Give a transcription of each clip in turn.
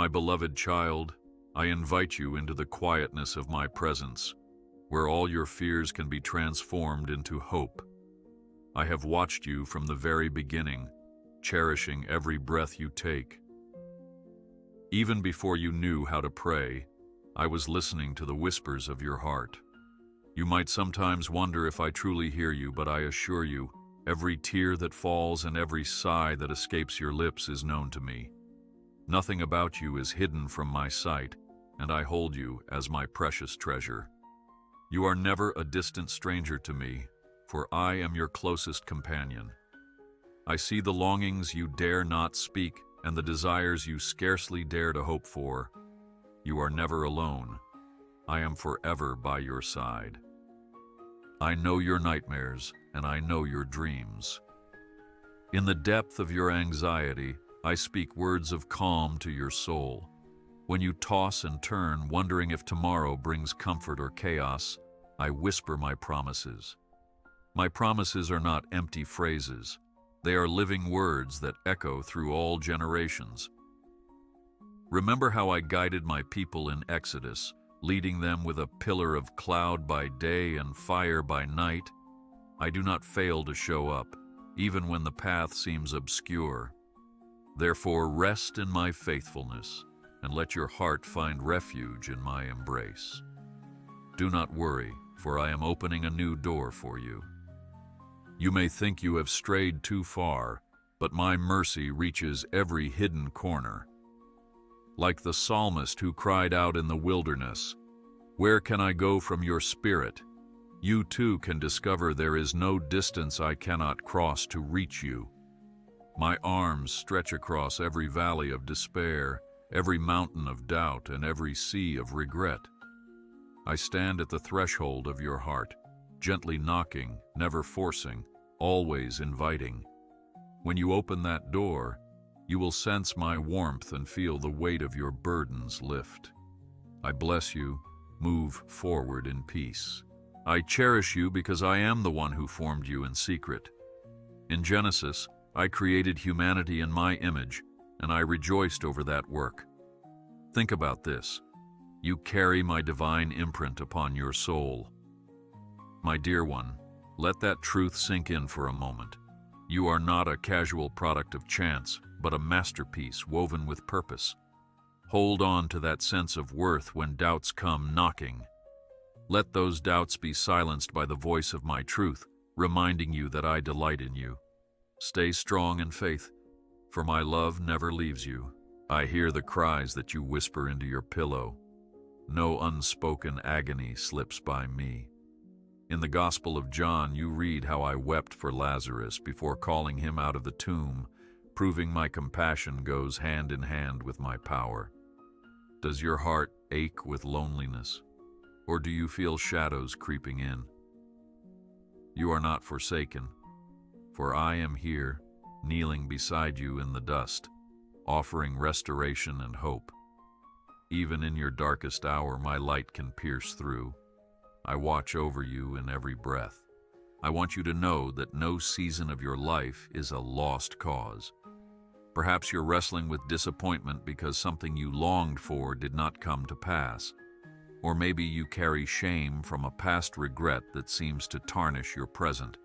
My beloved child, I invite you into the quietness of my presence, where all your fears can be transformed into hope. I have watched you from the very beginning, cherishing every breath you take. Even before you knew how to pray, I was listening to the whispers of your heart. You might sometimes wonder if I truly hear you, but I assure you, every tear that falls and every sigh that escapes your lips is known to me. Nothing about you is hidden from my sight, and I hold you as my precious treasure. You are never a distant stranger to me, for I am your closest companion. I see the longings you dare not speak and the desires you scarcely dare to hope for. You are never alone. I am forever by your side. I know your nightmares, and I know your dreams. In the depth of your anxiety, I speak words of calm to your soul. When you toss and turn, wondering if tomorrow brings comfort or chaos, I whisper my promises. My promises are not empty phrases. They are living words that echo through all generations. Remember how I guided my people in Exodus, leading them with a pillar of cloud by day and fire by night? I do not fail to show up, even when the path seems obscure. Therefore, rest in my faithfulness, and let your heart find refuge in my embrace. Do not worry, for I am opening a new door for you. You may think you have strayed too far, but my mercy reaches every hidden corner. Like the psalmist who cried out in the wilderness, "Where can I go from your spirit?" You too can discover there is no distance I cannot cross to reach you. My arms stretch across every valley of despair, every mountain of doubt, and every sea of regret. I stand at the threshold of your heart, gently knocking, never forcing, always inviting. When you open that door, you will sense my warmth and feel the weight of your burdens lift. I bless you. Move forward in peace. I cherish you because I am the one who formed you in secret. In Genesis, I created humanity in my image, and I rejoiced over that work. Think about this. You carry my divine imprint upon your soul. My dear one, let that truth sink in for a moment. You are not a casual product of chance, but a masterpiece woven with purpose. Hold on to that sense of worth when doubts come knocking. Let those doubts be silenced by the voice of my truth, reminding you that I delight in you. Stay strong in faith, for my love never leaves you. I hear the cries that you whisper into your pillow. No unspoken agony slips by me. In the Gospel of John, you read how I wept for Lazarus before calling him out of the tomb, proving my compassion goes hand in hand with my power. Does your heart ache with loneliness, or do you feel shadows creeping in? You are not forsaken, for I am here, kneeling beside you in the dust, offering restoration and hope. Even in your darkest hour, my light can pierce through. I watch over you in every breath. I want you to know that no season of your life is a lost cause. Perhaps you're wrestling with disappointment because something you longed for did not come to pass. Or maybe you carry shame from a past regret that seems to tarnish your present.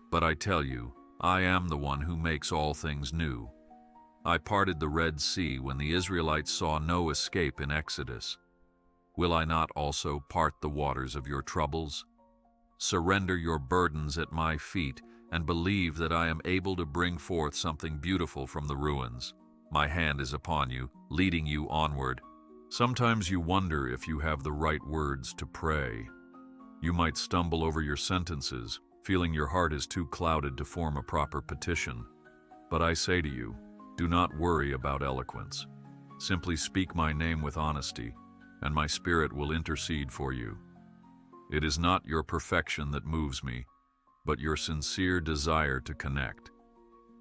But I tell you, I am the one who makes all things new. I parted the Red Sea when the Israelites saw no escape in Exodus. Will I not also part the waters of your troubles? Surrender your burdens at my feet and believe that I am able to bring forth something beautiful from the ruins. My hand is upon you, leading you onward. Sometimes you wonder if you have the right words to pray. You might stumble over your sentences, feeling your heart is too clouded to form a proper petition. But I say to you, do not worry about eloquence. Simply speak my name with honesty, and my spirit will intercede for you. It is not your perfection that moves me, but your sincere desire to connect.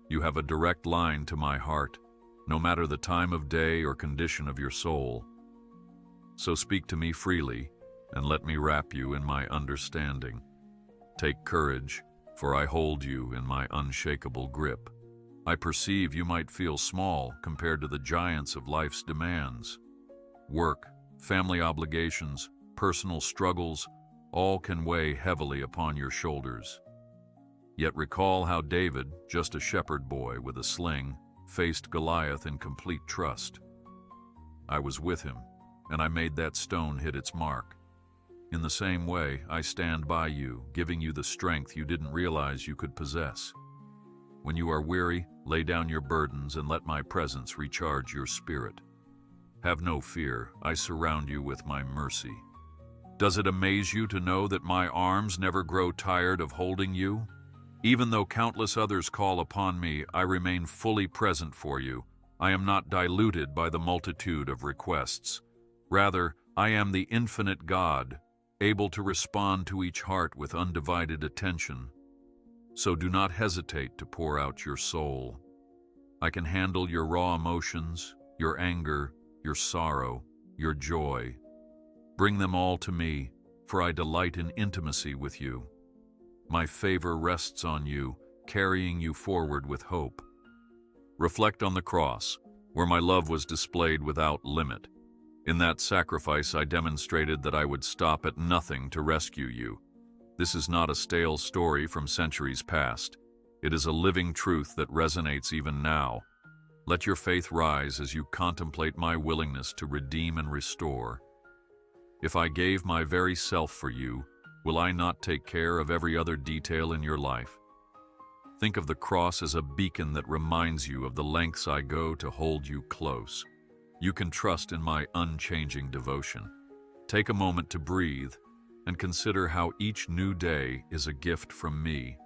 You have a direct line to my heart, no matter the time of day or condition of your soul. So speak to me freely, and let me wrap you in my understanding. Take courage, for I hold you in my unshakable grip. I perceive you might feel small compared to the giants of life's demands. Work, family obligations, personal struggles, all can weigh heavily upon your shoulders. Yet recall how David, just a shepherd boy with a sling, faced Goliath in complete trust. I was with him, and I made that stone hit its mark. In the same way, I stand by you, giving you the strength you didn't realize you could possess. When you are weary, lay down your burdens and let my presence recharge your spirit. Have no fear, I surround you with my mercy. Does it amaze you to know that my arms never grow tired of holding you? Even though countless others call upon me, I remain fully present for you. I am not diluted by the multitude of requests. Rather, I am the infinite God, able to respond to each heart with undivided attention. So do not hesitate to pour out your soul. I can handle your raw emotions, your anger, your sorrow, your joy. Bring them all to me, for I delight in intimacy with you. My favor rests on you, carrying you forward with hope. Reflect on the cross, where my love was displayed without limit. In that sacrifice, I demonstrated that I would stop at nothing to rescue you. This is not a stale story from centuries past. It is a living truth that resonates even now. Let your faith rise as you contemplate my willingness to redeem and restore. If I gave my very self for you, will I not take care of every other detail in your life? Think of the cross as a beacon that reminds you of the lengths I go to hold you close. You can trust in my unchanging devotion. Take a moment to breathe and consider how each new day is a gift from me.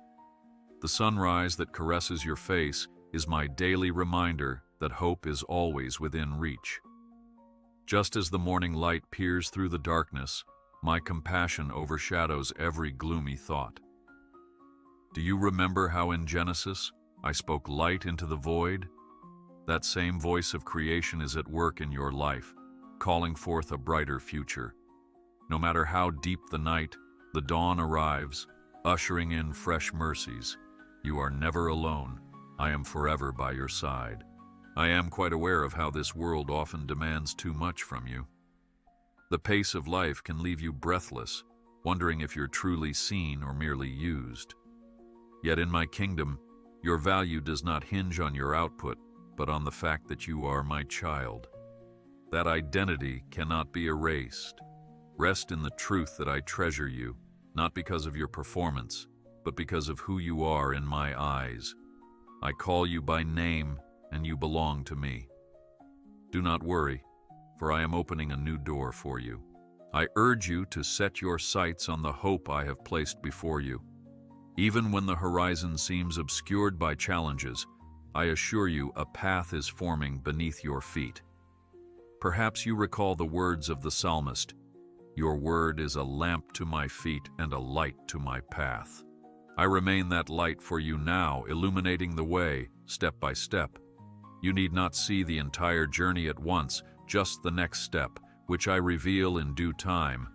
The sunrise that caresses your face is my daily reminder that hope is always within reach. Just as the morning light peers through the darkness, my compassion overshadows every gloomy thought. Do you remember how in Genesis I spoke light into the void? That same voice of creation is at work in your life, calling forth a brighter future. No matter how deep the night, the dawn arrives, ushering in fresh mercies. You are never alone. I am forever by your side. I am quite aware of how this world often demands too much from you. The pace of life can leave you breathless, wondering if you're truly seen or merely used. Yet in my kingdom, your value does not hinge on your output, but on the fact that you are my child. That identity cannot be erased. Rest in the truth that I treasure you, not because of your performance, but because of who you are in my eyes. I call you by name, and you belong to me. Do not worry, for I am opening a new door for you. I urge you to set your sights on the hope I have placed before you. Even when the horizon seems obscured by challenges, I assure you a path is forming beneath your feet. Perhaps you recall the words of the psalmist, "Your word is a lamp to my feet and a light to my path." I remain that light for you now, illuminating the way, step by step. You need not see the entire journey at once, just the next step, which I reveal in due time.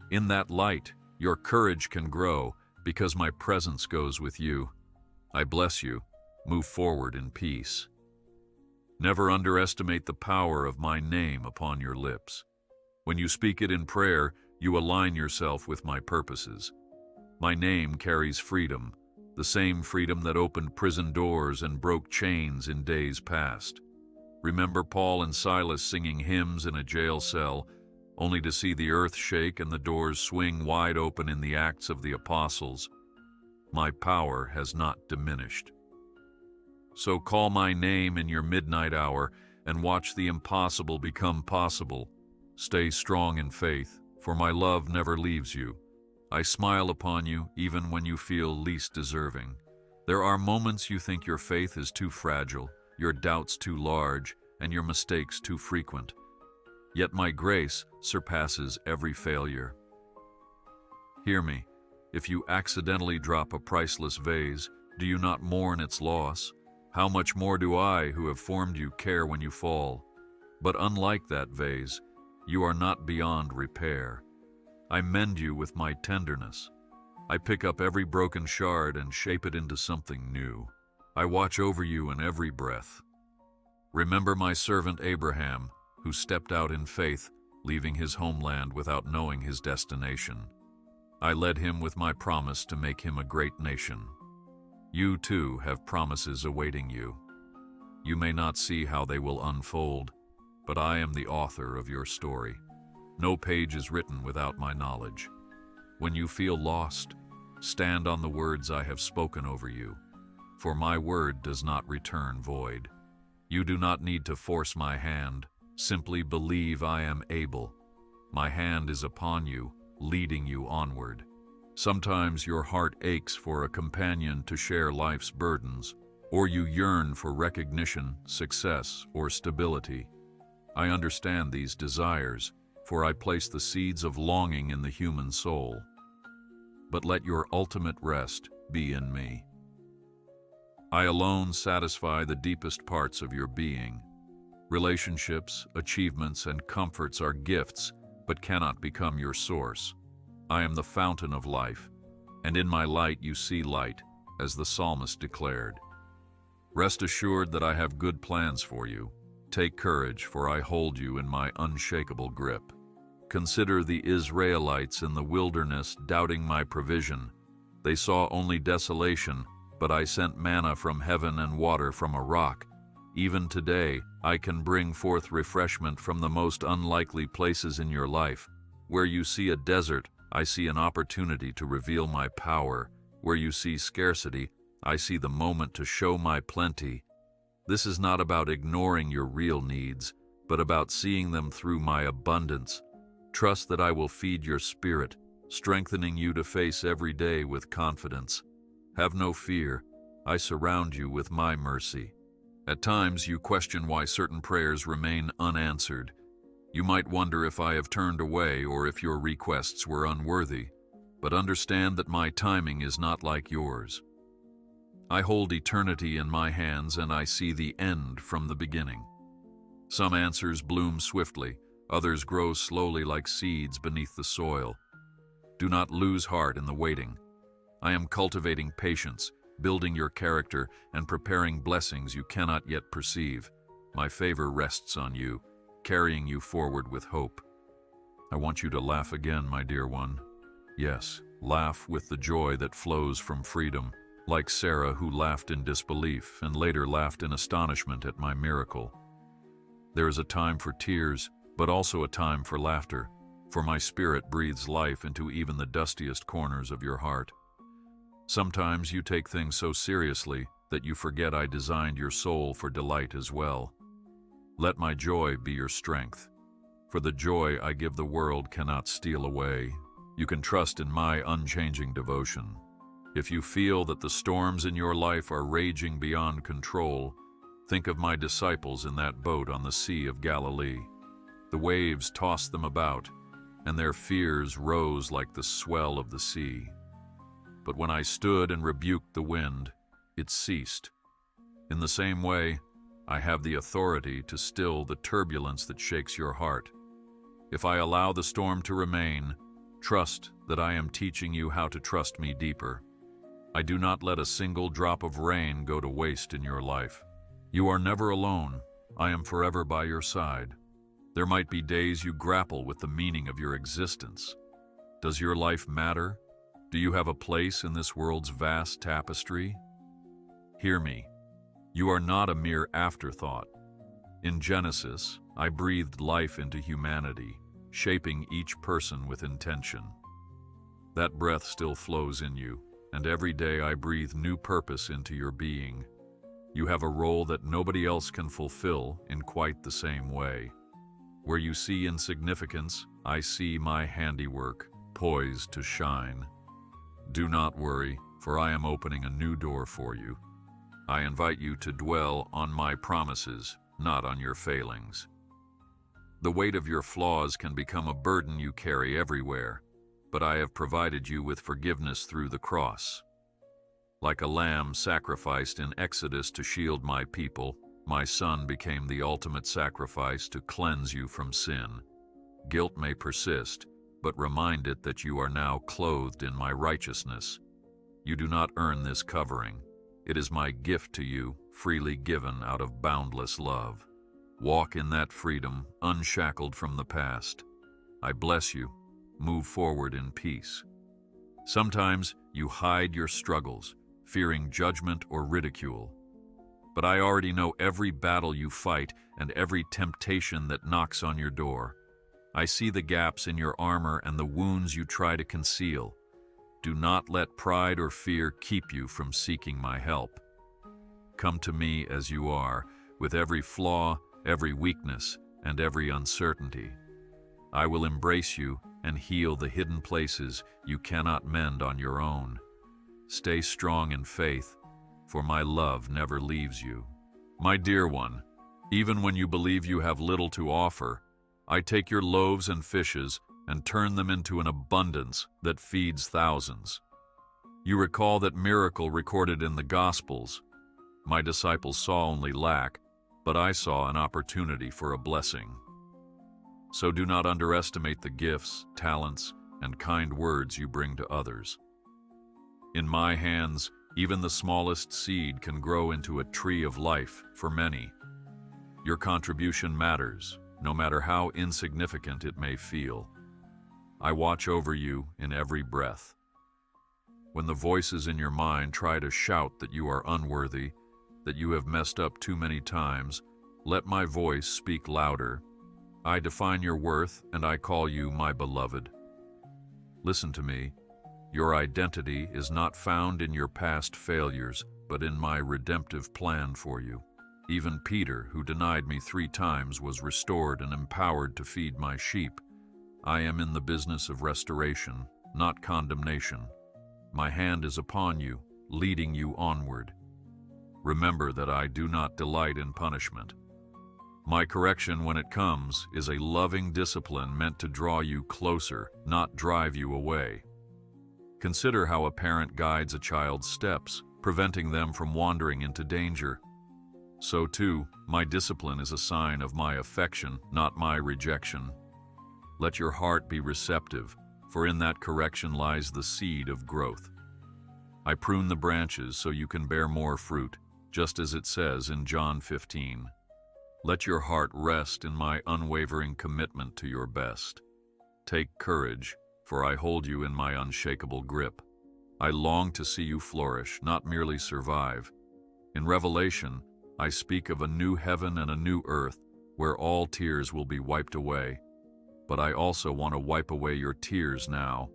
In that light, your courage can grow, because my presence goes with you. I bless you. Move forward in peace. Never underestimate the power of my name upon your lips. When you speak it in prayer, you align yourself with my purposes. My name carries freedom, the same freedom that opened prison doors and broke chains in days past. Remember Paul and Silas singing hymns in a jail cell, only to see the earth shake and the doors swing wide open in the Acts of the Apostles. My power has not diminished. So call my name in your midnight hour and watch the impossible become possible. Stay strong in faith, for my love never leaves you. I smile upon you even when you feel least deserving. There are moments you think your faith is too fragile, your doubts too large, and your mistakes too frequent. Yet my grace surpasses every failure. Hear me. If you accidentally drop a priceless vase, do you not mourn its loss? How much more do I, who have formed you, care when you fall? But unlike that vase, you are not beyond repair. I mend you with my tenderness. I pick up every broken shard and shape it into something new. I watch over you in every breath. Remember my servant Abraham, who stepped out in faith, leaving his homeland without knowing his destination. I led him with my promise to make him a great nation. You, too, have promises awaiting you. You may not see how they will unfold, but I am the author of your story. No page is written without my knowledge. When you feel lost, stand on the words I have spoken over you, for my word does not return void. You do not need to force my hand, simply believe I am able. My hand is upon you, leading you onward. Sometimes your heart aches for a companion to share life's burdens, or you yearn for recognition, success, or stability. I understand these desires, for I place the seeds of longing in the human soul. But let your ultimate rest be in me. I alone satisfy the deepest parts of your being. Relationships, achievements, and comforts are gifts, but cannot become your source. I am the fountain of life, and in my light you see light, as the psalmist declared. Rest assured that I have good plans for you. Take courage, for I hold you in my unshakable grip. Consider the Israelites in the wilderness doubting my provision. They saw only desolation, but I sent manna from heaven and water from a rock. Even today, I can bring forth refreshment from the most unlikely places in your life. Where you see a desert, I see an opportunity to reveal my power. Where you see scarcity, I see the moment to show my plenty. This is not about ignoring your real needs, but about seeing them through my abundance. Trust that I will feed your spirit, strengthening you to face every day with confidence. Have no fear, I surround you with my mercy. At times you question why certain prayers remain unanswered. You might wonder if I have turned away or if your requests were unworthy, but understand that my timing is not like yours. I hold eternity in my hands and I see the end from the beginning. Some answers bloom swiftly, others grow slowly like seeds beneath the soil. Do not lose heart in the waiting. I am cultivating patience, building your character, and preparing blessings you cannot yet perceive. My favor rests on you, carrying you forward with hope. I want you to laugh again, my dear one. Yes, laugh with the joy that flows from freedom, like Sarah, who laughed in disbelief and later laughed in astonishment at my miracle. There is a time for tears, but also a time for laughter, for my spirit breathes life into even the dustiest corners of your heart. Sometimes you take things so seriously that you forget I designed your soul for delight as well. Let my joy be your strength, for the joy I give the world cannot steal away. You can trust in my unchanging devotion. If you feel that the storms in your life are raging beyond control, think of my disciples in that boat on the Sea of Galilee. The waves tossed them about, and their fears rose like the swell of the sea. But when I stood and rebuked the wind, it ceased. In the same way, I have the authority to still the turbulence that shakes your heart. If I allow the storm to remain, trust that I am teaching you how to trust me deeper. I do not let a single drop of rain go to waste in your life. You are never alone. I am forever by your side. There might be days you grapple with the meaning of your existence. Does your life matter? Do you have a place in this world's vast tapestry? Hear me. You are not a mere afterthought. In Genesis, I breathed life into humanity, shaping each person with intention. That breath still flows in you, and every day I breathe new purpose into your being. You have a role that nobody else can fulfill in quite the same way. Where you see insignificance, I see my handiwork, poised to shine. Do not worry, for I am opening a new door for you. I invite you to dwell on my promises, not on your failings. The weight of your flaws can become a burden you carry everywhere, but I have provided you with forgiveness through the cross. Like a lamb sacrificed in Exodus to shield my people, my Son became the ultimate sacrifice to cleanse you from sin. Guilt may persist, but remind it that you are now clothed in my righteousness. You do not earn this covering. It is my gift to you, freely given out of boundless love. Walk in that freedom, unshackled from the past. I bless you. Move forward in peace. Sometimes you hide your struggles, fearing judgment or ridicule. But I already know every battle you fight and every temptation that knocks on your door. I see the gaps in your armor and the wounds you try to conceal. Do not let pride or fear keep you from seeking my help. Come to me as you are, with every flaw, every weakness, and every uncertainty. I will embrace you and heal the hidden places you cannot mend on your own. Stay strong in faith, for my love never leaves you. My dear one, even when you believe you have little to offer, I take your loaves and fishes and turn them into an abundance that feeds thousands. You recall that miracle recorded in the Gospels. My disciples saw only lack, but I saw an opportunity for a blessing. So do not underestimate the gifts, talents, and kind words you bring to others. In my hands, even the smallest seed can grow into a tree of life for many. Your contribution matters, no matter how insignificant it may feel. I watch over you in every breath. When the voices in your mind try to shout that you are unworthy, that you have messed up too many times, let my voice speak louder. I define your worth and I call you my beloved. Listen to me. Your identity is not found in your past failures, but in my redemptive plan for you. Even Peter, who denied me 3 times, was restored and empowered to feed my sheep. I am in the business of restoration, not condemnation. My hand is upon you, leading you onward. Remember that I do not delight in punishment. My correction, when it comes, is a loving discipline meant to draw you closer, not drive you away. Consider how a parent guides a child's steps, preventing them from wandering into danger. So too, my discipline is a sign of my affection, not my rejection. Let your heart be receptive, for in that correction lies the seed of growth. I prune the branches so you can bear more fruit, just as it says in John 15. Let your heart rest in my unwavering commitment to your best. Take courage, for I hold you in my unshakable grip. I long to see you flourish, not merely survive. In Revelation, I speak of a new heaven and a new earth, where all tears will be wiped away. But I also want to wipe away your tears now.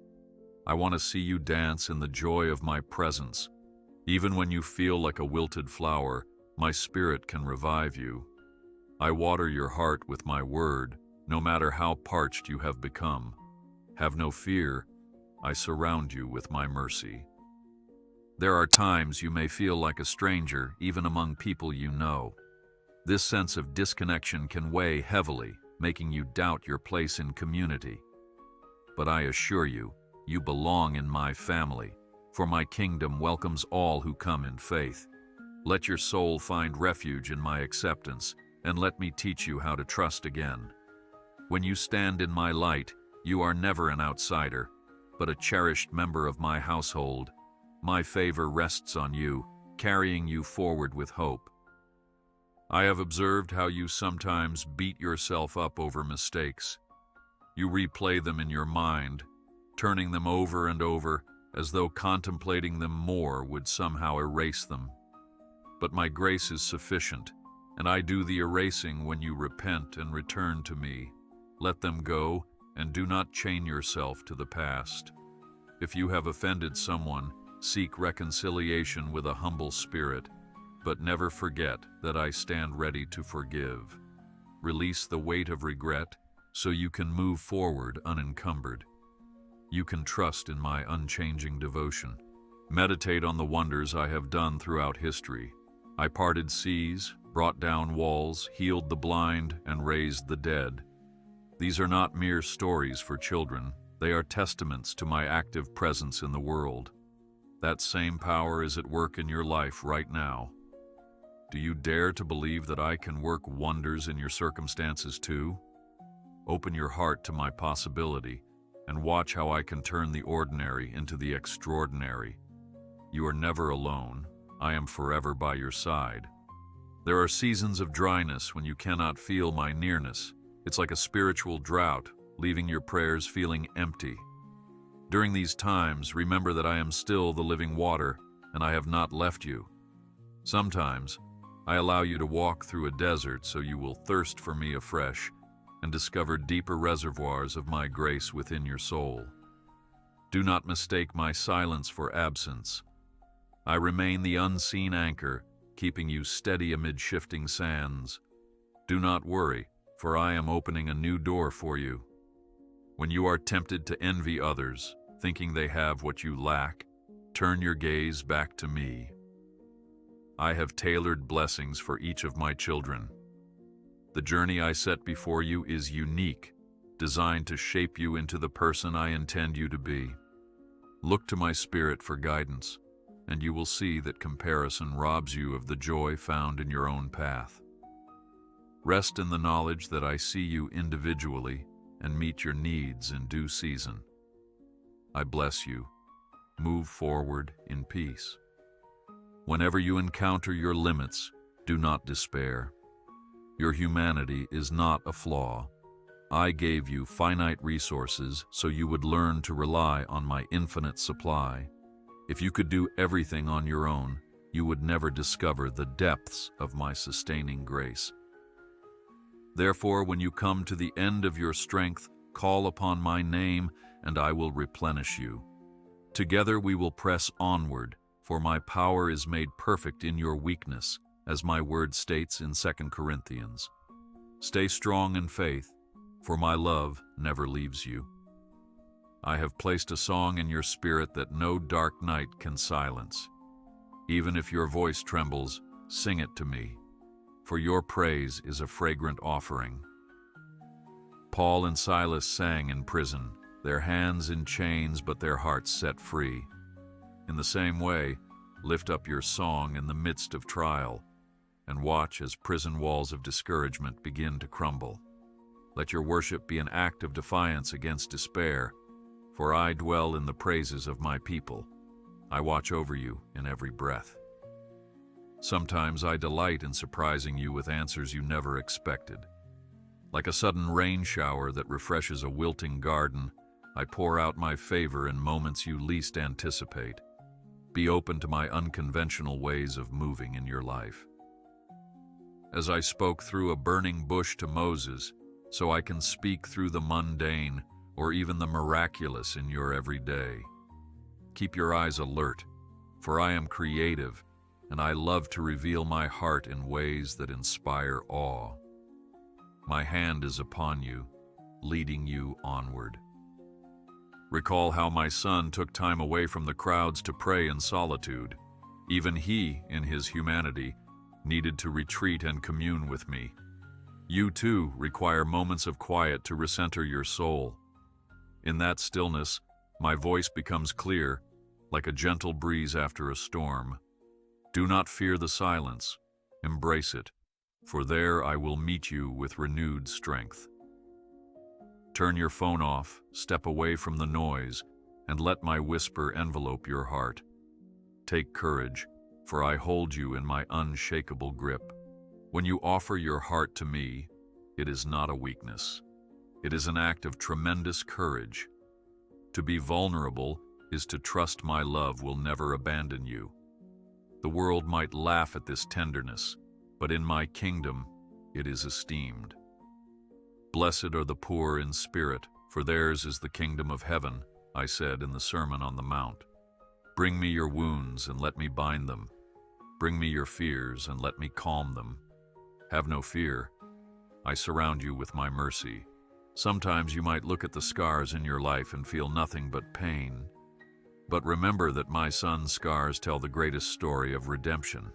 I want to see you dance in the joy of my presence. Even when you feel like a wilted flower, my spirit can revive you. I water your heart with my word, no matter how parched you have become. Have no fear, I surround you with my mercy. There are times you may feel like a stranger, even among people you know. This sense of disconnection can weigh heavily, making you doubt your place in community. But I assure you, you belong in my family, for my kingdom welcomes all who come in faith. Let your soul find refuge in my acceptance, and let me teach you how to trust again. When you stand in my light, you are never an outsider, but a cherished member of my household. My favor rests on you, carrying you forward with hope. I have observed how you sometimes beat yourself up over mistakes. You replay them in your mind, turning them over and over, as though contemplating them more would somehow erase them. But my grace is sufficient, and I do the erasing when you repent and return to me. Let them go, and do not chain yourself to the past. If you have offended someone, seek reconciliation with a humble spirit, but never forget that I stand ready to forgive. Release the weight of regret so you can move forward unencumbered. You can trust in my unchanging devotion. Meditate on the wonders I have done throughout history. I parted seas, brought down walls, healed the blind, and raised the dead. These are not mere stories for children. They are testaments to my active presence in the world. That same power is at work in your life right now. Do you dare to believe that I can work wonders in your circumstances too? Open your heart to my possibility and watch how I can turn the ordinary into the extraordinary. You are never alone. I am forever by your side. There are seasons of dryness when you cannot feel my nearness. It's like a spiritual drought, leaving your prayers feeling empty. During these times, remember that I am still the living water, and I have not left you. Sometimes, I allow you to walk through a desert so you will thirst for me afresh and discover deeper reservoirs of my grace within your soul. Do not mistake my silence for absence. I remain the unseen anchor, keeping you steady amid shifting sands. Do not worry, for I am opening a new door for you. When you are tempted to envy others, thinking they have what you lack, turn your gaze back to me. I have tailored blessings for each of my children. The journey I set before you is unique, designed to shape you into the person I intend you to be. Look to my Spirit for guidance, and you will see that comparison robs you of the joy found in your own path. Rest in the knowledge that I see you individually and meet your needs in due season. I bless you. Move forward in peace. Whenever you encounter your limits, do not despair. Your humanity is not a flaw. I gave you finite resources so you would learn to rely on my infinite supply. If you could do everything on your own, you would never discover the depths of my sustaining grace. Therefore, when you come to the end of your strength, call upon my name, and I will replenish you. Together we will press onward, for my power is made perfect in your weakness, as my word states in 2 Corinthians. Stay strong in faith, for my love never leaves you. I have placed a song in your spirit that no dark night can silence. Even if your voice trembles, sing it to me, for your praise is a fragrant offering. Paul and Silas sang in prison, their hands in chains but their hearts set free. In the same way, lift up your song in the midst of trial, and watch as prison walls of discouragement begin to crumble. Let your worship be an act of defiance against despair, for I dwell in the praises of my people. I watch over you in every breath. Sometimes I delight in surprising you with answers you never expected. Like a sudden rain shower that refreshes a wilting garden, I pour out my favor in moments you least anticipate. Be open to my unconventional ways of moving in your life. As I spoke through a burning bush to Moses, so I can speak through the mundane or even the miraculous in your everyday. Keep your eyes alert, for I am creative, and I love to reveal my heart in ways that inspire awe. My hand is upon you, leading you onward. Recall how my son took time away from the crowds to pray in solitude. Even he, in his humanity, needed to retreat and commune with me. You too require moments of quiet to recenter your soul. In that stillness, my voice becomes clear, like a gentle breeze after a storm. Do not fear the silence, embrace it, for there I will meet you with renewed strength. Turn your phone off, step away from the noise, and let my whisper envelope your heart. Take courage, for I hold you in my unshakable grip. When you offer your heart to me, it is not a weakness. It is an act of tremendous courage. To be vulnerable is to trust my love will never abandon you. The world might laugh at this tenderness, but in my kingdom, it is esteemed. Blessed are the poor in spirit, for theirs is the kingdom of heaven, I said in the Sermon on the Mount. Bring me your wounds and let me bind them. Bring me your fears and let me calm them. Have no fear. I surround you with my mercy. Sometimes you might look at the scars in your life and feel nothing but pain. But remember that my son's scars tell the greatest story of redemption.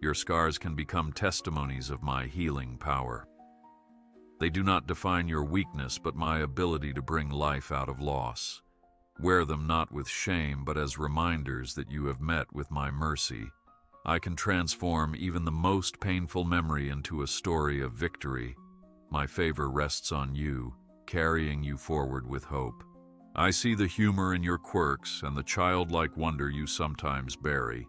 Your scars can become testimonies of my healing power. They do not define your weakness, but my ability to bring life out of loss. Wear them not with shame, but as reminders that you have met with my mercy. I can transform even the most painful memory into a story of victory. My favor rests on you, carrying you forward with hope. I see the humor in your quirks and the childlike wonder you sometimes bury.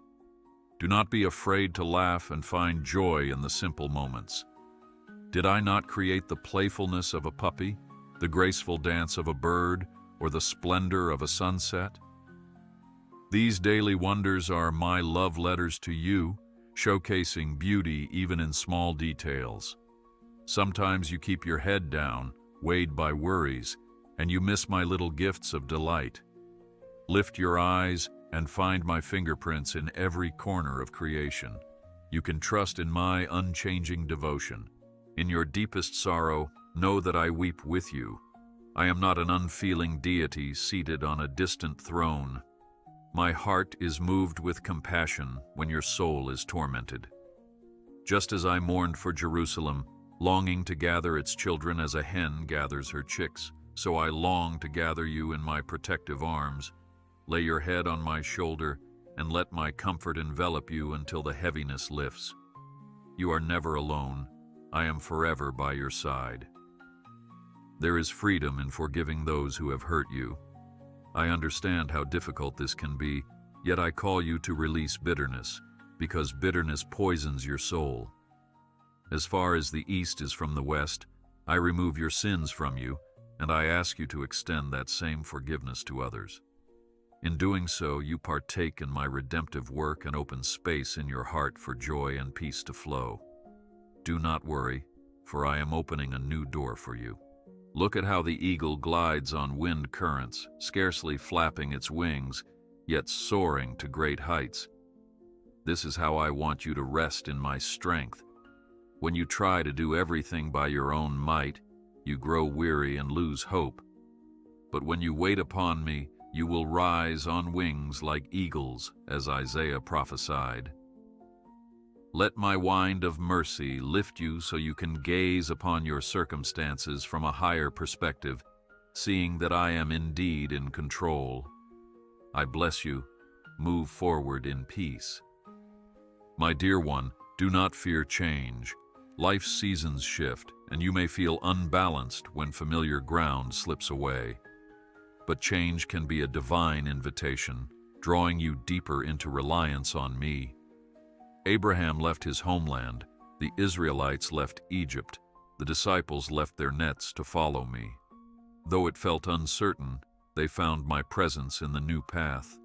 Do not be afraid to laugh and find joy in the simple moments. Did I not create the playfulness of a puppy, the graceful dance of a bird, or the splendor of a sunset? These daily wonders are my love letters to you, showcasing beauty even in small details. Sometimes you keep your head down, weighed by worries, and you miss my little gifts of delight. Lift your eyes and find my fingerprints in every corner of creation. You can trust in my unchanging devotion. In your deepest sorrow, know that I weep with you. I am not an unfeeling deity seated on a distant throne. My heart is moved with compassion when your soul is tormented. Just as I mourned for Jerusalem, longing to gather its children as a hen gathers her chicks, so I long to gather you in my protective arms. Lay your head on my shoulder and let my comfort envelop you until the heaviness lifts. You are never alone. I am forever by your side. There is freedom in forgiving those who have hurt you. I understand how difficult this can be, yet I call you to release bitterness, because bitterness poisons your soul. As far as the east is from the west, I remove your sins from you, and I ask you to extend that same forgiveness to others. In doing so, you partake in my redemptive work and open space in your heart for joy and peace to flow. Do not worry, for I am opening a new door for you. Look at how the eagle glides on wind currents, scarcely flapping its wings, yet soaring to great heights. This is how I want you to rest in my strength. When you try to do everything by your own might, you grow weary and lose hope. But when you wait upon me, you will rise on wings like eagles, as Isaiah prophesied. Let my wind of mercy lift you so you can gaze upon your circumstances from a higher perspective, seeing that I am indeed in control. I bless you. Move forward in peace. My dear one, do not fear change. Life's seasons shift, and you may feel unbalanced when familiar ground slips away. But change can be a divine invitation, drawing you deeper into reliance on me. Abraham left his homeland, the Israelites left Egypt, the disciples left their nets to follow me. Though it felt uncertain, they found my presence in the new path.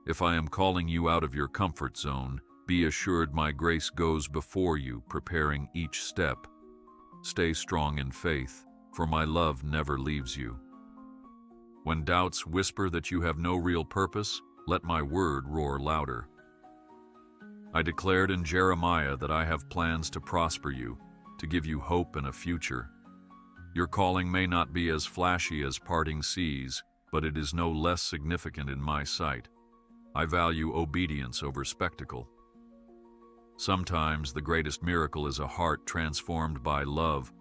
If I am calling you out of your comfort zone, be assured my grace goes before you, preparing each step. Stay strong in faith, for my love never leaves you. When doubts whisper that you have no real purpose, let my word roar louder. I declared in Jeremiah that I have plans to prosper you, to give you hope and a future. Your calling may not be as flashy as parting seas, but it is no less significant in my sight. I value obedience over spectacle. Sometimes the greatest miracle is a heart transformed by love,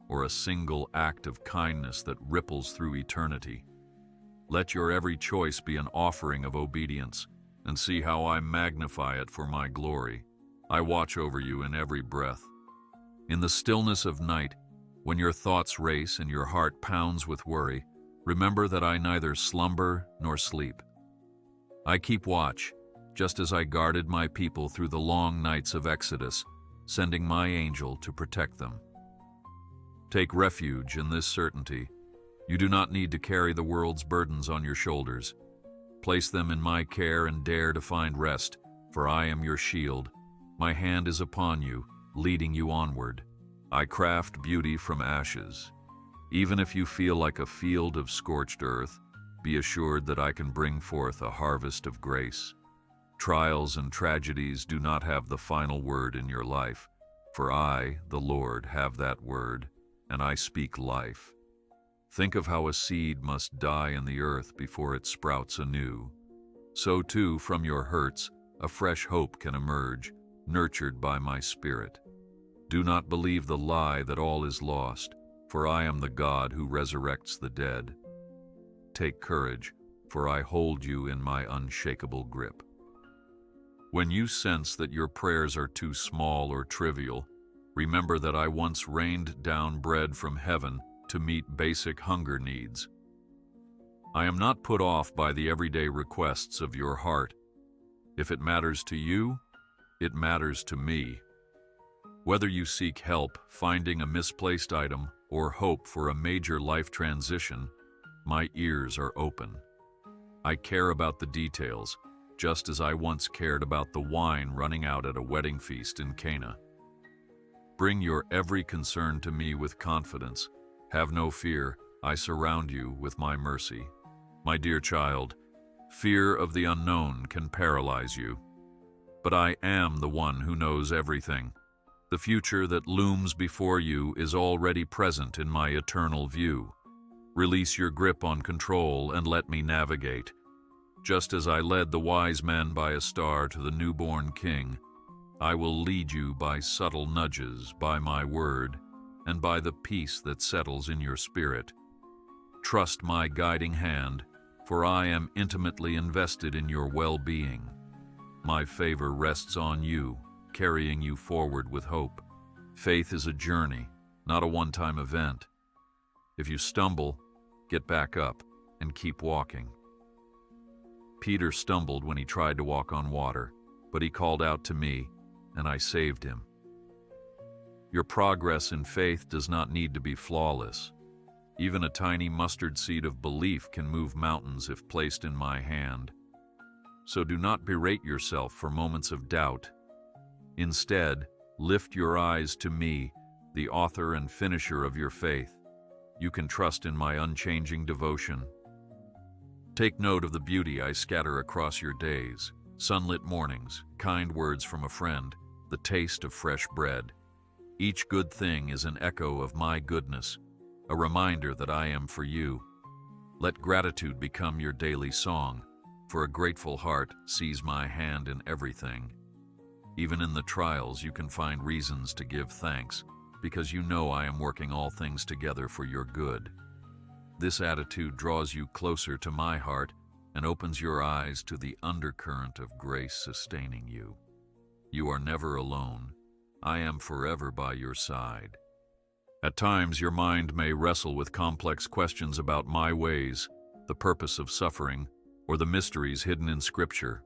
or a single act of kindness that ripples through eternity. Let your every choice be an offering of obedience, and see how I magnify it for my glory. I watch over you in every breath. In the stillness of night, when your thoughts race and your heart pounds with worry, remember that I neither slumber nor sleep. I keep watch, just as I guarded my people through the long nights of Exodus, sending my angel to protect them. Take refuge in this certainty. You do not need to carry the world's burdens on your shoulders. Place them in my care and dare to find rest, for I am your shield. My hand is upon you, leading you onward. I craft beauty from ashes. Even if you feel like a field of scorched earth, be assured that I can bring forth a harvest of grace. Trials and tragedies do not have the final word in your life, for I, the Lord, have that word, and I speak life. Think of how a seed must die in the earth before it sprouts anew. So too, from your hurts, a fresh hope can emerge, nurtured by my Spirit. Do not believe the lie that all is lost, for I am the God who resurrects the dead. Take courage, for I hold you in my unshakable grip. When you sense that your prayers are too small or trivial, remember that I once rained down bread from heaven to meet basic hunger needs. I am not put off by the everyday requests of your heart. If it matters to you, It matters to me. Whether you seek help finding a misplaced item or hope for a major life transition, my ears are open. I care about the details, just as I once cared about the wine running out at a wedding feast in Cana. Bring your every concern to me with confidence. Have no fear, I surround you with my mercy. My dear child, fear of the unknown can paralyze you. But I am the one who knows everything. The future that looms before you is already present in my eternal view. Release your grip on control and let me navigate. Just as I led the wise men by a star to the newborn king, I will lead you by subtle nudges, by my word, and by the peace that settles in your spirit. Trust my guiding hand, for I am intimately invested in your well-being. My favor rests on you, carrying you forward with hope. Faith is a journey, not a one-time event. If you stumble, get back up and keep walking. Peter stumbled when he tried to walk on water, but he called out to me, and I saved him. Your progress in faith does not need to be flawless. Even a tiny mustard seed of belief can move mountains if placed in my hand. So do not berate yourself for moments of doubt. Instead, lift your eyes to me, the author and finisher of your faith. You can trust in my unchanging devotion. Take note of the beauty I scatter across your days: sunlit mornings, kind words from a friend, the taste of fresh bread. Each good thing is an echo of my goodness, a reminder that I am for you. Let gratitude become your daily song, for a grateful heart sees my hand in everything. Even in the trials, you can find reasons to give thanks, because you know I am working all things together for your good. This attitude draws you closer to my heart and opens your eyes to the undercurrent of grace sustaining you. You are never alone. I am forever by your side. At times, your mind may wrestle with complex questions about my ways, the purpose of suffering, or the mysteries hidden in Scripture.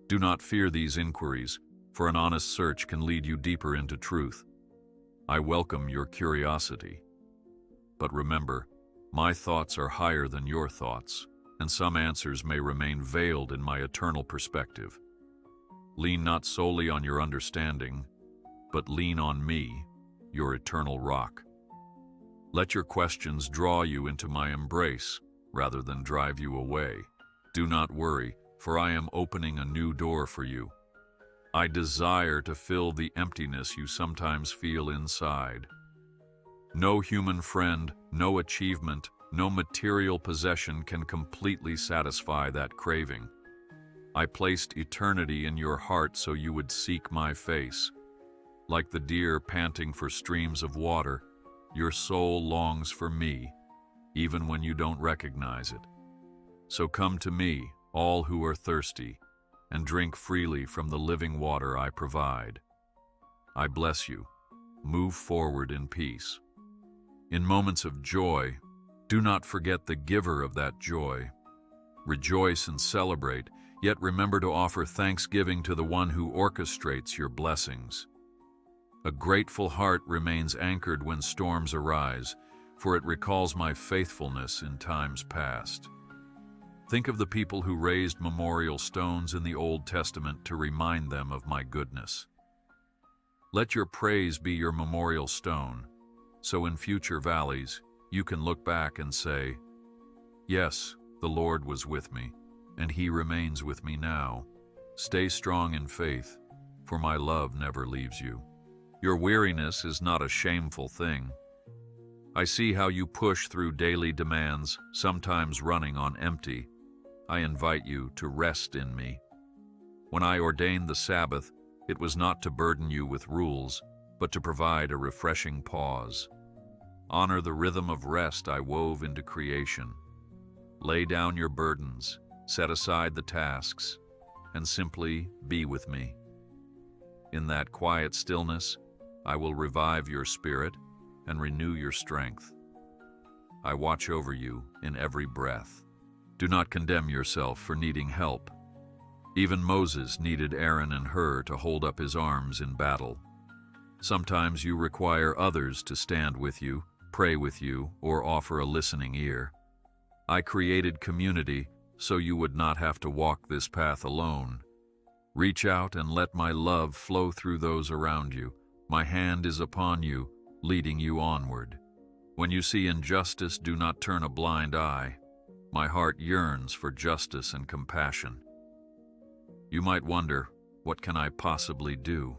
Do not fear these inquiries, for an honest search can lead you deeper into truth. I welcome your curiosity. But remember, my thoughts are higher than your thoughts, and some answers may remain veiled in my eternal perspective. Lean not solely on your understanding, but lean on me, your eternal rock. Let your questions draw you into my embrace, rather than drive you away. Do not worry, for I am opening a new door for you. I desire to fill the emptiness you sometimes feel inside. No human friend, no achievement, no material possession can completely satisfy that craving. I placed eternity in your heart so you would seek my face. Like the deer panting for streams of water, your soul longs for me, even when you don't recognize it. So come to me, all who are thirsty, and drink freely from the living water I provide. I bless you. Move forward in peace. In moments of joy, do not forget the giver of that joy. Rejoice and celebrate, yet remember to offer thanksgiving to the one who orchestrates your blessings. A grateful heart remains anchored when storms arise, for it recalls my faithfulness in times past. Think of the people who raised memorial stones in the Old Testament to remind them of my goodness. Let your praise be your memorial stone, so in future valleys you can look back and say, "Yes, the Lord was with me, and He remains with me now. Stay strong in faith, for my love never leaves you." Your weariness is not a shameful thing. I see how you push through daily demands, sometimes running on empty. I invite you to rest in me. When I ordained the Sabbath, it was not to burden you with rules, but to provide a refreshing pause. Honor the rhythm of rest I wove into creation. Lay down your burdens, set aside the tasks, and simply be with me. In that quiet stillness, I will revive your spirit and renew your strength. I watch over you in every breath. Do not condemn yourself for needing help. Even Moses needed Aaron and Hur to hold up his arms in battle. Sometimes you require others to stand with you, pray with you, or offer a listening ear. I created community so you would not have to walk this path alone. Reach out and let my love flow through those around you. My hand is upon you, leading you onward. When you see injustice, do not turn a blind eye. My heart yearns for justice and compassion. You might wonder, what can I possibly do?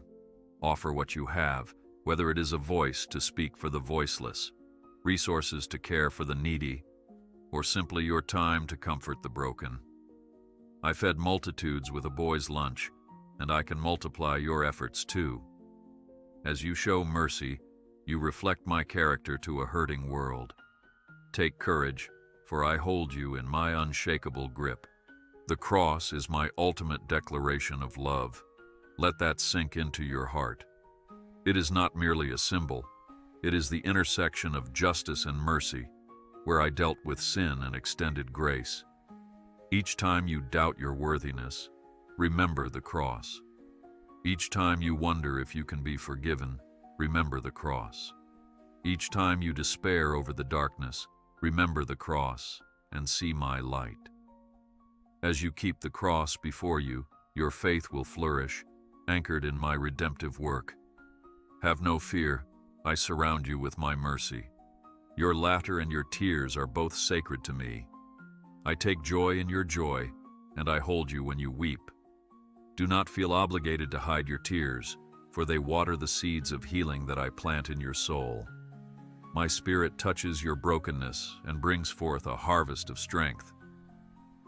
Offer what you have, whether it is a voice to speak for the voiceless, resources to care for the needy, or simply your time to comfort the broken. I fed multitudes with a boy's lunch, and I can multiply your efforts too. As you show mercy, you reflect my character to a hurting world. Take courage, for I hold you in my unshakable grip. The cross is my ultimate declaration of love. Let that sink into your heart. It is not merely a symbol. It is the intersection of justice and mercy, where I dealt with sin and extended grace. Each time you doubt your worthiness, remember the cross. Each time you wonder if you can be forgiven, remember the cross. Each time you despair over the darkness, remember the cross and see my light. As you keep the cross before you, your faith will flourish, anchored in my redemptive work. Have no fear, I surround you with my mercy. Your laughter and your tears are both sacred to me. I take joy in your joy, and I hold you when you weep. Do not feel obligated to hide your tears, for they water the seeds of healing that I plant in your soul. My spirit touches your brokenness and brings forth a harvest of strength.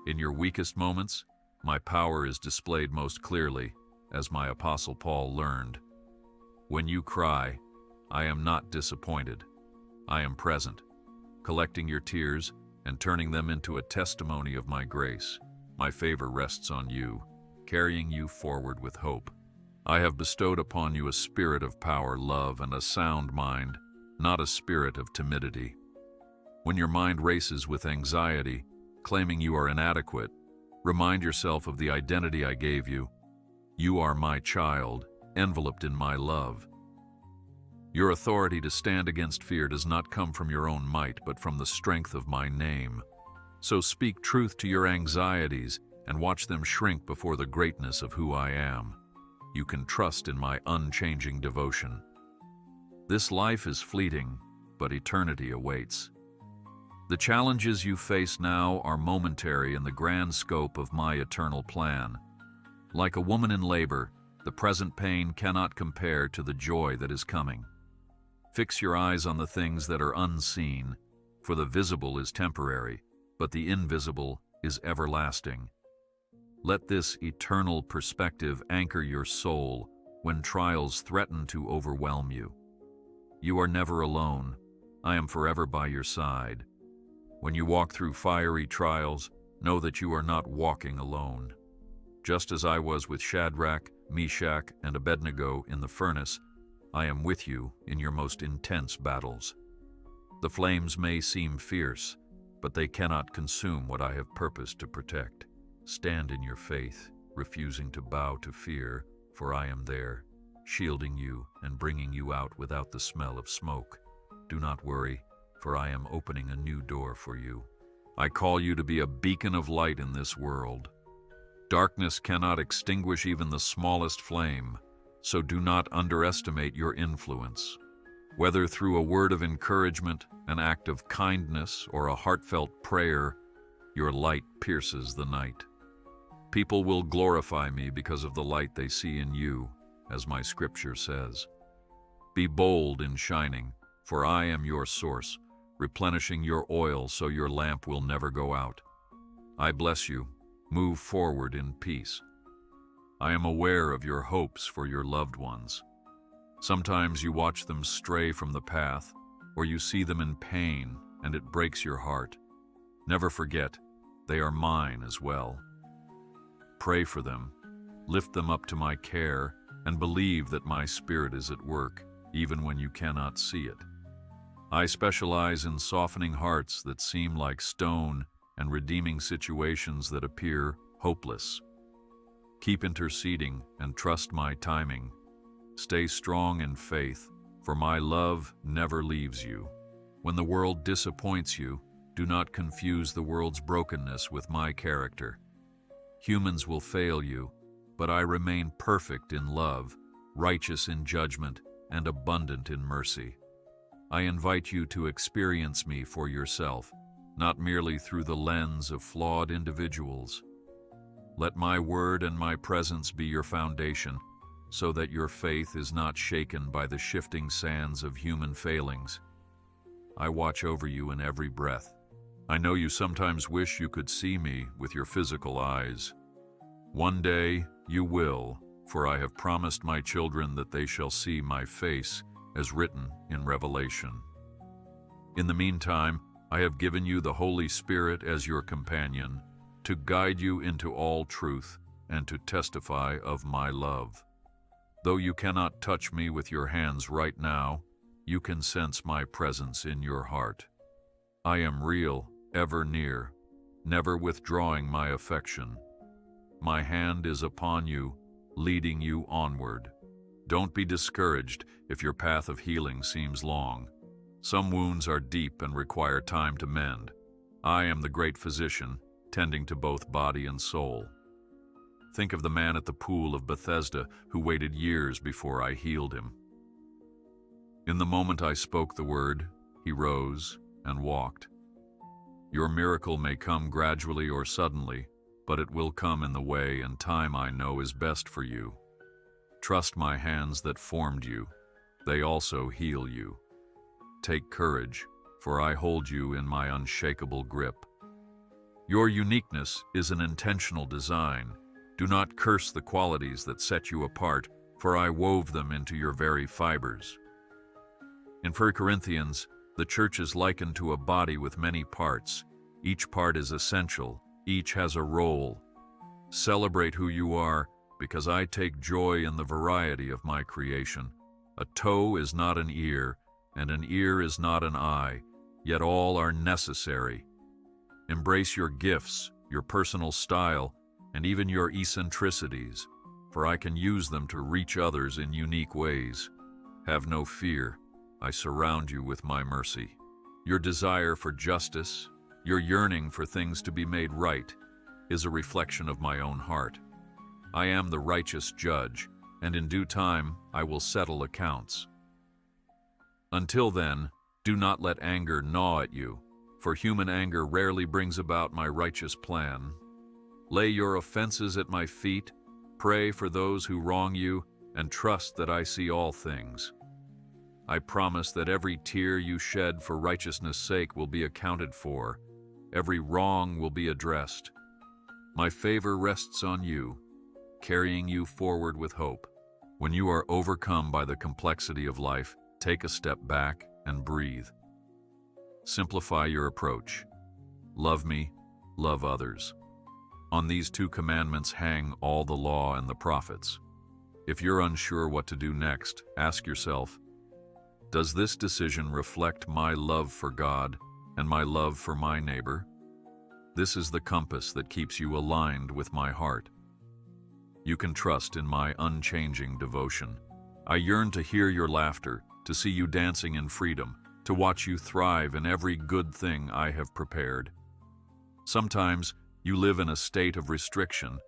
In your weakest moments, my power is displayed most clearly, as my Apostle Paul learned. When you cry, I am not disappointed. I am present, collecting your tears and turning them into a testimony of my grace. My favor rests on you, carrying you forward with hope. I have bestowed upon you a spirit of power, love, and a sound mind, not a spirit of timidity. When your mind races with anxiety, claiming you are inadequate, remind yourself of the identity I gave you. You are my child, enveloped in my love. Your authority to stand against fear does not come from your own might, but from the strength of my name. So speak truth to your anxieties and watch them shrink before the greatness of who I am. You can trust in my unchanging devotion. This life is fleeting, but eternity awaits. The challenges you face now are momentary in the grand scope of my eternal plan. Like a woman in labor, the present pain cannot compare to the joy that is coming. Fix your eyes on the things that are unseen, for the visible is temporary, but the invisible is everlasting. Let this eternal perspective anchor your soul when trials threaten to overwhelm you. You are never alone. I am forever by your side. When you walk through fiery trials, know that you are not walking alone. Just as I was with Shadrach, Meshach, and Abednego in the furnace, I am with you in your most intense battles. The flames may seem fierce, but they cannot consume what I have purposed to protect. Stand in your faith, refusing to bow to fear, for I am there, shielding you and bringing you out without the smell of smoke. Do not worry, for I am opening a new door for you. I call you to be a beacon of light in this world. Darkness cannot extinguish even the smallest flame, so do not underestimate your influence. Whether through a word of encouragement, an act of kindness, or a heartfelt prayer, your light pierces the night. People will glorify me because of the light they see in you, as my scripture says. Be bold in shining, for I am your source, replenishing your oil so your lamp will never go out. I bless you. Move forward in peace. I am aware of your hopes for your loved ones. Sometimes you watch them stray from the path, or you see them in pain, and it breaks your heart. Never forget, they are mine as well. Pray for them, lift them up to my care, and believe that my spirit is at work, even when you cannot see it. I specialize in softening hearts that seem like stone and redeeming situations that appear hopeless. Keep interceding and trust my timing. Stay strong in faith, for my love never leaves you. When the world disappoints you, do not confuse the world's brokenness with my character. Humans will fail you, but I remain perfect in love, righteous in judgment, and abundant in mercy. I invite you to experience me for yourself, not merely through the lens of flawed individuals. Let my word and my presence be your foundation, so that your faith is not shaken by the shifting sands of human failings. I watch over you in every breath. I know you sometimes wish you could see me with your physical eyes. One day you will, for I have promised my children that they shall see my face, as written in Revelation. In the meantime, I have given you the Holy Spirit as your companion, to guide you into all truth and to testify of my love. Though you cannot touch me with your hands right now, you can sense my presence in your heart. I am real, ever near, never withdrawing my affection. My hand is upon you, leading you onward. Don't be discouraged if your path of healing seems long. Some wounds are deep and require time to mend. I am the great physician, tending to both body and soul. Think of the man at the pool of Bethesda who waited years before I healed him. In the moment I spoke the word, he rose and walked. Your miracle may come gradually or suddenly, but it will come in the way and time I know is best for you. Trust my hands that formed you. They also heal you. Take courage, for I hold you in my unshakable grip. Your uniqueness is an intentional design. Do not curse the qualities that set you apart, for I wove them into your very fibers. In 1 Corinthians, the church is likened to a body with many parts. Each part is essential. Each has a role. Celebrate who you are, because I take joy in the variety of my creation. A toe is not an ear, and an ear is not an eye, yet all are necessary. Embrace your gifts, your personal style, and even your eccentricities, for I can use them to reach others in unique ways. Have no fear. I surround you with my mercy. Your desire for justice, your yearning for things to be made right, is a reflection of my own heart. I am the righteous judge, and in due time I will settle accounts. Until then, do not let anger gnaw at you, for human anger rarely brings about my righteous plan. Lay your offenses at my feet, pray for those who wrong you, and trust that I see all things. I promise that every tear you shed for righteousness' sake will be accounted for. Every wrong will be addressed. My favor rests on you, carrying you forward with hope. When you are overcome by the complexity of life, take a step back and breathe. Simplify your approach. Love me, love others. On these two commandments hang all the law and the prophets. If you're unsure what to do next, ask yourself, does this decision reflect my love for God and my love for my neighbor? This is the compass that keeps you aligned with my heart. You can trust in my unchanging devotion. I yearn to hear your laughter, to see you dancing in freedom, to watch you thrive in every good thing I have prepared. Sometimes you live in a state of restriction,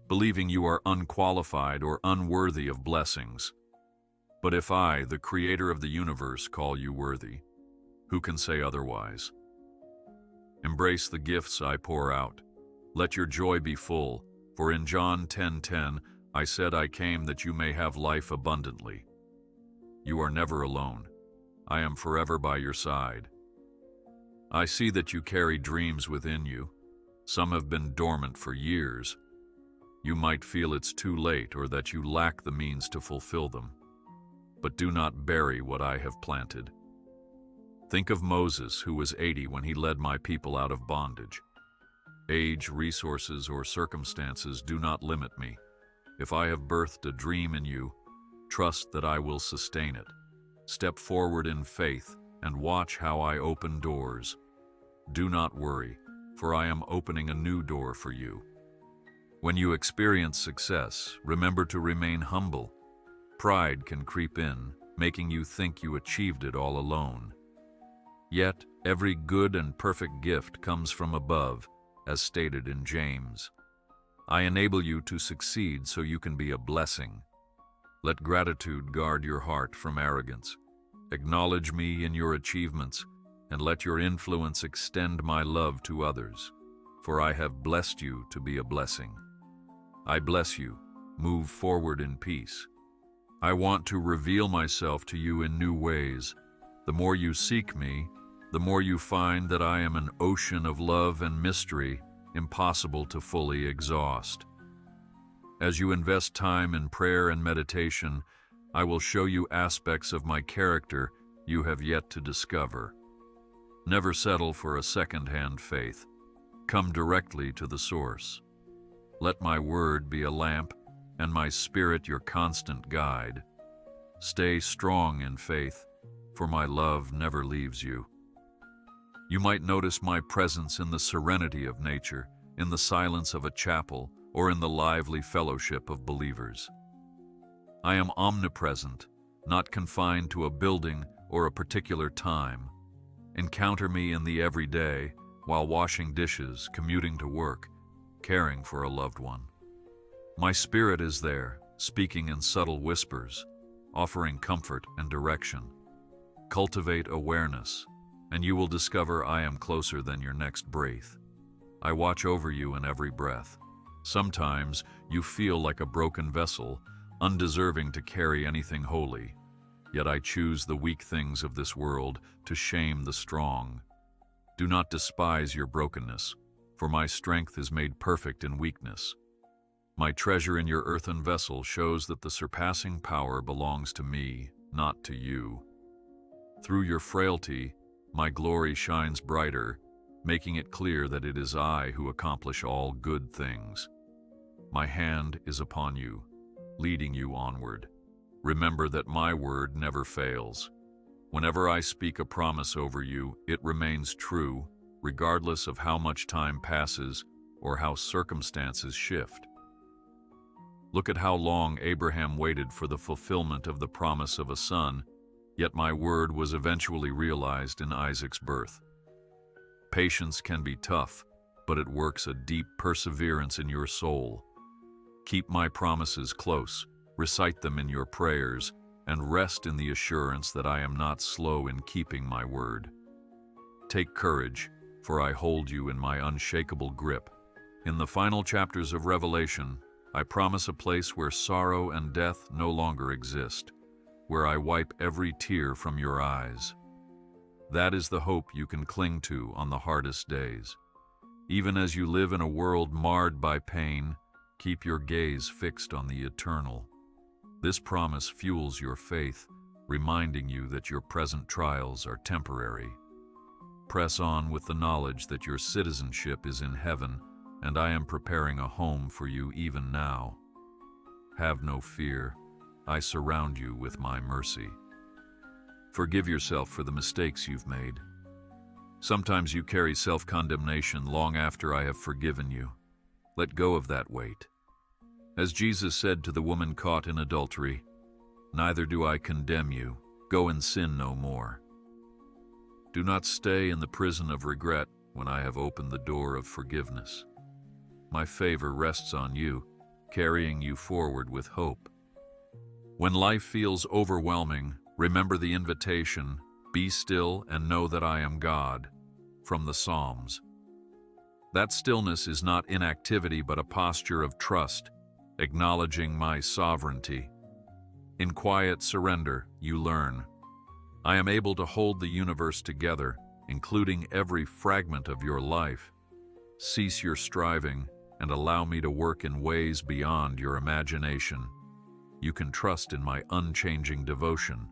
believing you are unqualified or unworthy of blessings. But if I, the Creator of the universe, call you worthy, who can say otherwise? Embrace the gifts I pour out. Let your joy be full, for in John 10:10, I said I came that you may have life abundantly. You are never alone. I am forever by your side. I see that you carry dreams within you. Some have been dormant for years. You might feel it's too late or that you lack the means to fulfill them. But do not bury what I have planted. Think of Moses, who was 80 when he led my people out of bondage. Age, resources, or circumstances do not limit me. If I have birthed a dream in you, trust that I will sustain it. Step forward in faith and watch how I open doors. Do not worry, for I am opening a new door for you. When you experience success, remember to remain humble. Pride can creep in, making you think you achieved it all alone. Yet, every good and perfect gift comes from above, as stated in James. I enable you to succeed so you can be a blessing. Let gratitude guard your heart from arrogance. Acknowledge me in your achievements, and let your influence extend my love to others, for I have blessed you to be a blessing. I bless you. Move forward in peace. I want to reveal myself to you in new ways. The more you seek me, the more you find that I am an ocean of love and mystery, impossible to fully exhaust. As you invest time in prayer and meditation, I will show you aspects of my character you have yet to discover. Never settle for a second-hand faith. Come directly to the source. Let my word be a lamp, and my spirit your constant guide. Stay strong in faith, for my love never leaves you. You might notice my presence in the serenity of nature, in the silence of a chapel, or in the lively fellowship of believers. I am omnipresent, not confined to a building or a particular time. Encounter me in the everyday, while washing dishes, commuting to work, caring for a loved one. My spirit is there, speaking in subtle whispers, offering comfort and direction. Cultivate awareness, and you will discover I am closer than your next breath. I watch over you in every breath. Sometimes you feel like a broken vessel, undeserving to carry anything holy. Yet I choose the weak things of this world to shame the strong. Do not despise your brokenness, for my strength is made perfect in weakness. My treasure in your earthen vessel shows that the surpassing power belongs to me, not to you. Through your frailty, my glory shines brighter, making it clear that it is I who accomplish all good things. My hand is upon you, leading you onward. Remember that my word never fails. Whenever I speak a promise over you, it remains true, regardless of how much time passes or how circumstances shift. Look at how long Abraham waited for the fulfillment of the promise of a son, yet my word was eventually realized in Isaac's birth. Patience can be tough, but it works a deep perseverance in your soul. Keep my promises close, recite them in your prayers, and rest in the assurance that I am not slow in keeping my word. Take courage, for I hold you in my unshakable grip. In the final chapters of Revelation, I promise a place where sorrow and death no longer exist, where I wipe every tear from your eyes. That is the hope you can cling to on the hardest days. Even as you live in a world marred by pain, keep your gaze fixed on the eternal. This promise fuels your faith, reminding you that your present trials are temporary. Press on with the knowledge that your citizenship is in heaven, and I am preparing a home for you even now. Have no fear. I surround you with my mercy. Forgive yourself for the mistakes you've made. Sometimes you carry self-condemnation long after I have forgiven you. Let go of that weight. As Jesus said to the woman caught in adultery, "Neither do I condemn you. Go and sin no more." Do not stay in the prison of regret when I have opened the door of forgiveness. My favor rests on you, carrying you forward with hope. When life feels overwhelming, remember the invitation, "Be still and know that I am God," from the Psalms. That stillness is not inactivity but a posture of trust, acknowledging my sovereignty. In quiet surrender, you learn. I am able to hold the universe together, including every fragment of your life. Cease your striving and allow me to work in ways beyond your imagination. You can trust in my unchanging devotion.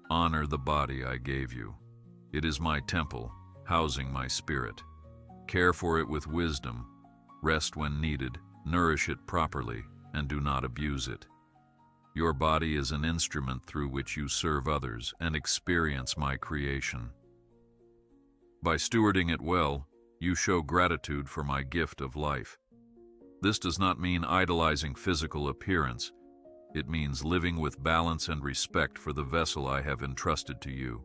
Honor the body I gave you. It is my temple, housing my spirit. Care for it with wisdom. Rest when needed, nourish it properly, and do not abuse it. Your body is an instrument through which you serve others and experience my creation. By stewarding it well, you show gratitude for my gift of life. This does not mean idolizing physical appearance. It means living with balance and respect for the vessel I have entrusted to you.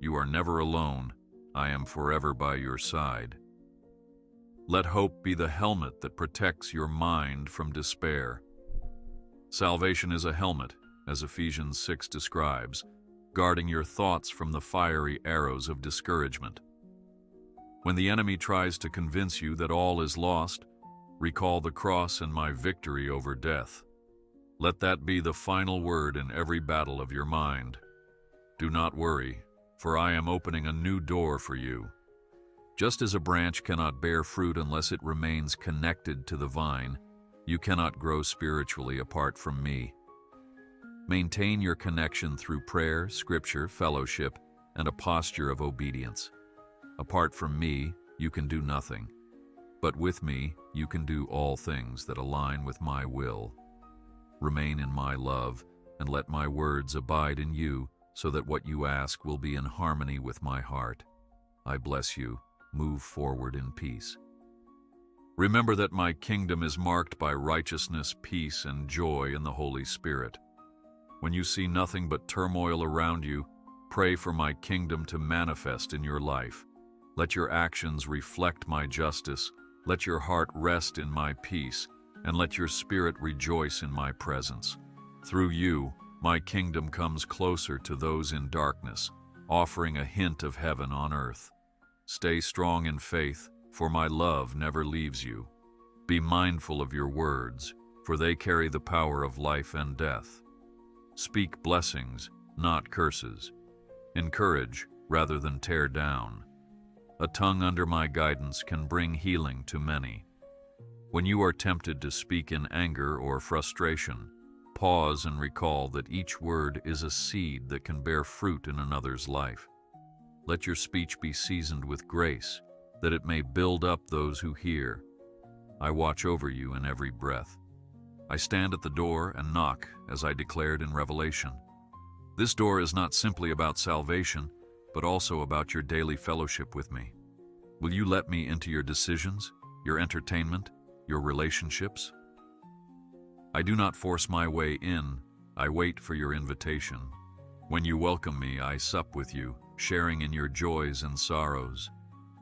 You are never alone. I am forever by your side. Let hope be the helmet that protects your mind from despair. Salvation is a helmet, as Ephesians 6 describes, guarding your thoughts from the fiery arrows of discouragement. When the enemy tries to convince you that all is lost, recall the cross and my victory over death. Let that be the final word in every battle of your mind. Do not worry, for I am opening a new door for you. Just as a branch cannot bear fruit unless it remains connected to the vine, you cannot grow spiritually apart from me. Maintain your connection through prayer, scripture, fellowship, and a posture of obedience. Apart from me, you can do nothing. But with me, you can do all things that align with my will. Remain in my love, and let my words abide in you, so that what you ask will be in harmony with my heart. I bless you. Move forward in peace. Remember that my kingdom is marked by righteousness, peace, and joy in the Holy Spirit. When you see nothing but turmoil around you, pray for my kingdom to manifest in your life. Let your actions reflect my justice. Let your heart rest in my peace, and let your spirit rejoice in my presence. Through you, my kingdom comes closer to those in darkness, offering a hint of heaven on earth. Stay strong in faith, for my love never leaves you. Be mindful of your words, for they carry the power of life and death. Speak blessings, not curses. Encourage rather than tear down. A tongue under my guidance can bring healing to many. When you are tempted to speak in anger or frustration, pause and recall that each word is a seed that can bear fruit in another's life. Let your speech be seasoned with grace, that it may build up those who hear. I watch over you in every breath. I stand at the door and knock, as I declared in Revelation. This door is not simply about salvation, but also about your daily fellowship with me. Will you let me into your decisions, your entertainment, your relationships? I do not force my way in. I wait for your invitation. When you welcome me, I sup with you, sharing in your joys and sorrows.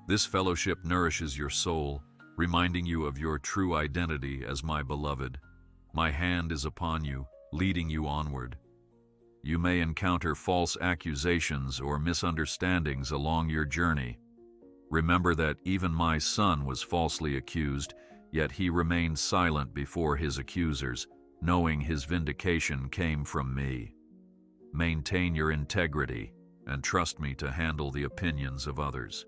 This fellowship nourishes your soul, reminding you of your true identity as my beloved. My hand is upon you, leading you onward. You may encounter false accusations or misunderstandings along your journey. Remember that even my son was falsely accused, yet he remained silent before his accusers, knowing his vindication came from me. Maintain your integrity and trust me to handle the opinions of others.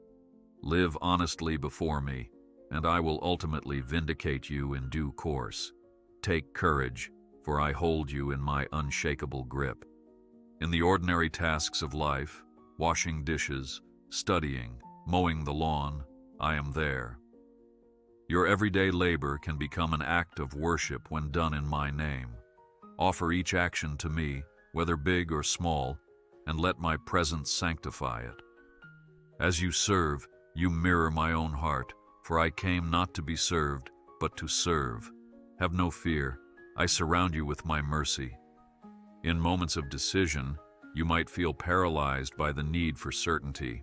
Live honestly before me, and I will ultimately vindicate you in due course. Take courage, for I hold you in my unshakable grip. In the ordinary tasks of life, washing dishes, studying, mowing the lawn, I am there. Your everyday labor can become an act of worship when done in my name. Offer each action to me, whether big or small, and let my presence sanctify it. As you serve, you mirror my own heart, for I came not to be served, but to serve. Have no fear, I surround you with my mercy. In moments of decision, you might feel paralyzed by the need for certainty.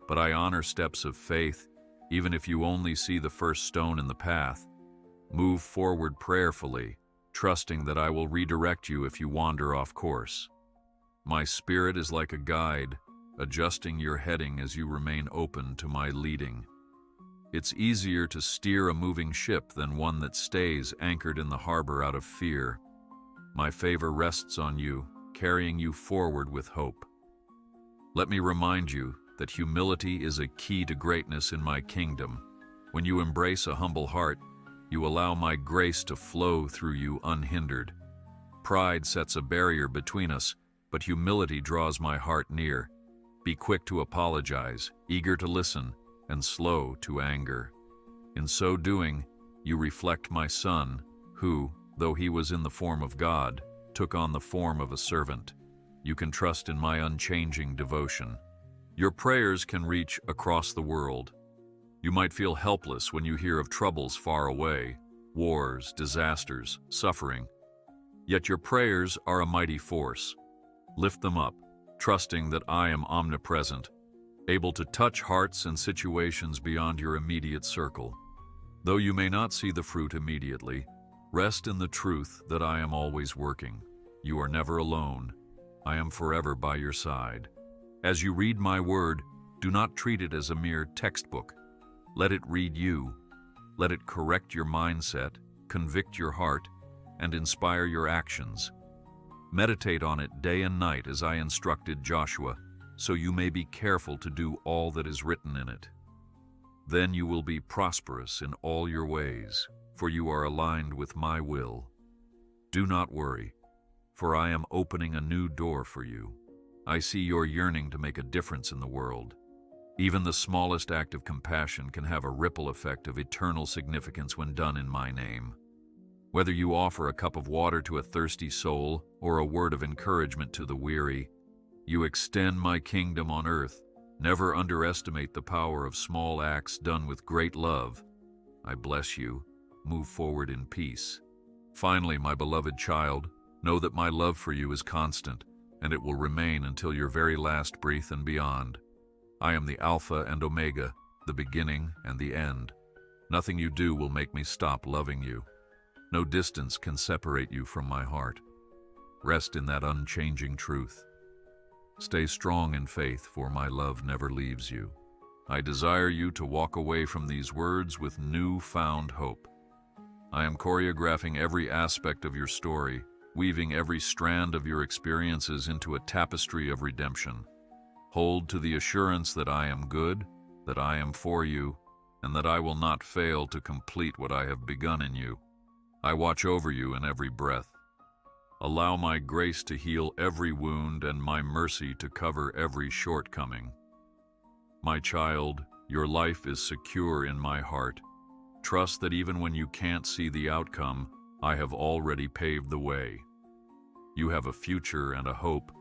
But I honor steps of faith, even if you only see the first stone in the path. Move forward prayerfully, trusting that I will redirect you if you wander off course. My spirit is like a guide, adjusting your heading as you remain open to my leading. It's easier to steer a moving ship than one that stays anchored in the harbor out of fear. My favor rests on you, carrying you forward with hope. Let me remind you that humility is a key to greatness in my kingdom. When you embrace a humble heart, you allow my grace to flow through you unhindered. Pride sets a barrier between us, but humility draws my heart near. Be quick to apologize, eager to listen, and slow to anger. In so doing, you reflect my Son, who, though he was in the form of God, took on the form of a servant. You can trust in my unchanging devotion. Your prayers can reach across the world. You might feel helpless when you hear of troubles far away, wars, disasters, suffering. Yet your prayers are a mighty force. Lift them up, trusting that I am omnipresent, able to touch hearts and situations beyond your immediate circle. Though you may not see the fruit immediately, rest in the truth that I am always working. You are never alone. I am forever by your side. As you read my word, do not treat it as a mere textbook. Let it read you. Let it correct your mindset, convict your heart, and inspire your actions. Meditate on it day and night as I instructed Joshua, so you may be careful to do all that is written in it. Then you will be prosperous in all your ways, for you are aligned with my will. Do not worry, for I am opening a new door for you. I see your yearning to make a difference in the world. Even the smallest act of compassion can have a ripple effect of eternal significance when done in my name. Whether you offer a cup of water to a thirsty soul or a word of encouragement to the weary, you extend my kingdom on earth. Never underestimate the power of small acts done with great love. I bless you. Move forward in peace. Finally, my beloved child, know that my love for you is constant, and it will remain until your very last breath and beyond. I am the Alpha and Omega, the beginning and the end. Nothing you do will make me stop loving you. No distance can separate you from my heart. Rest in that unchanging truth. Stay strong in faith, for my love never leaves you. I desire you to walk away from these words with newfound hope. I am choreographing every aspect of your story, weaving every strand of your experiences into a tapestry of redemption. Hold to the assurance that I am good, that I am for you, and that I will not fail to complete what I have begun in you. I watch over you in every breath. Allow my grace to heal every wound and my mercy to cover every shortcoming. My child, your life is secure in my heart. Trust that even when you can't see the outcome, I have already paved the way. You have a future and a hope,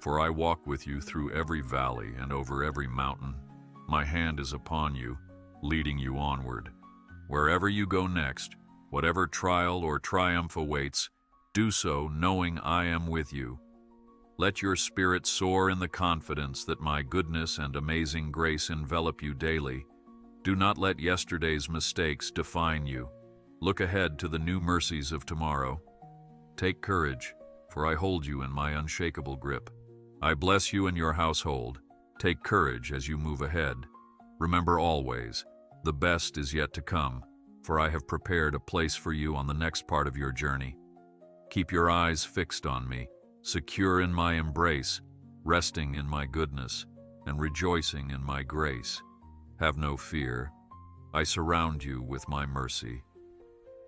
for I walk with you through every valley and over every mountain. My hand is upon you, leading you onward. Wherever you go next, whatever trial or triumph awaits, do so knowing I am with you. Let your spirit soar in the confidence that my goodness and amazing grace envelop you daily. Do not let yesterday's mistakes define you. Look ahead to the new mercies of tomorrow. Take courage, for I hold you in my unshakable grip. I bless you and your household. Take courage as you move ahead. Remember always, the best is yet to come, for I have prepared a place for you on the next part of your journey. Keep your eyes fixed on me, secure in my embrace, resting in my goodness, and rejoicing in my grace. Have no fear. I surround you with my mercy.